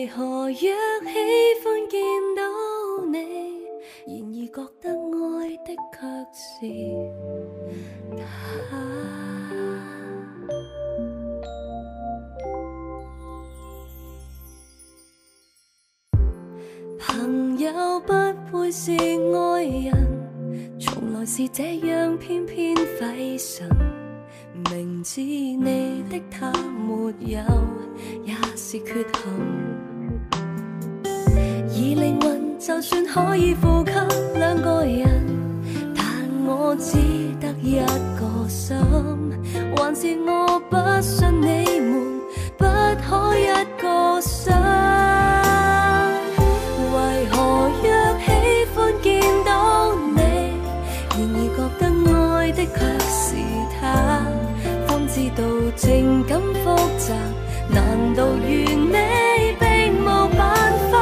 為何若喜歡見到你，然而覺得愛的卻是他？朋友不會是愛人，從來是這樣偏偏費神。明知你的他沒有，也是缺陷。而靈魂就算可以呼吸兩個人，但我只得一個心。還是我不信你們不可一個心。為何若喜歡見到你，然而覺得愛的卻是他？方知道情感複雜，難道完美並無辦法？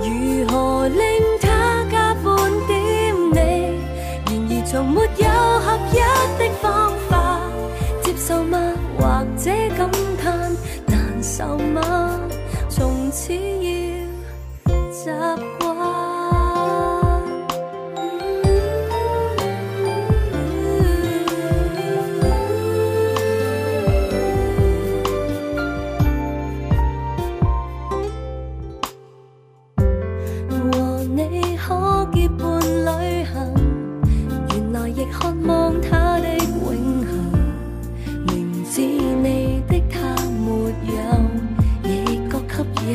如何令他加半點你，然而從沒有合一的方法？接受嗎？或者感嘆難受嗎？從此要習慣。和你可結伴旅行，原來亦渴望他的永恆。明知你的他沒有，亦覺吸引。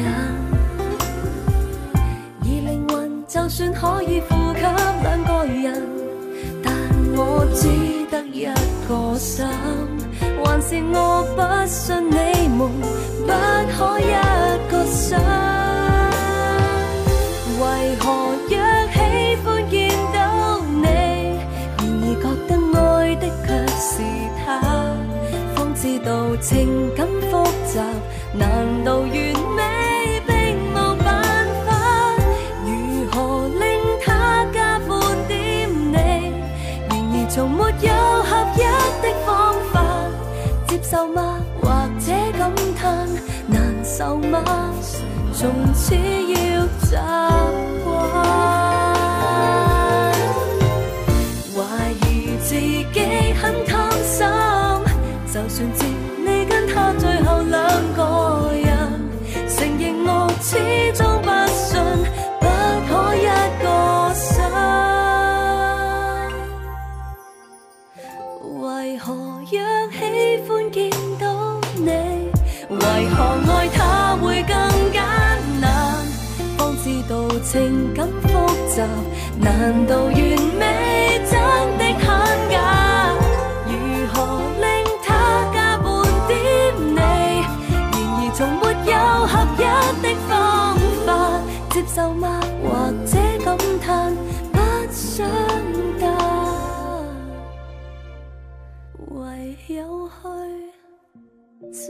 而靈魂就算可以呼吸兩個人，但我只得一個心。還是我不信你們不可一個心。為何若喜歡見到你，然而覺得愛的卻是他？方知道情感複雜，難道完美並無辦法？如何令他加半點你，然而從沒有合一的方法？接受嗎？或者感嘆難受嗎？從此要習慣。懷疑自己很貪心，就算知你跟他最後兩個人，承認我始終不信不可一個心。為何若喜歡見到你，為何愛他會更艱難？方知道情感複雜，難道完美真的很假？如何令他加半點你，然而從沒有合一的方法？接受嗎？或者感嘆不想答，唯有去習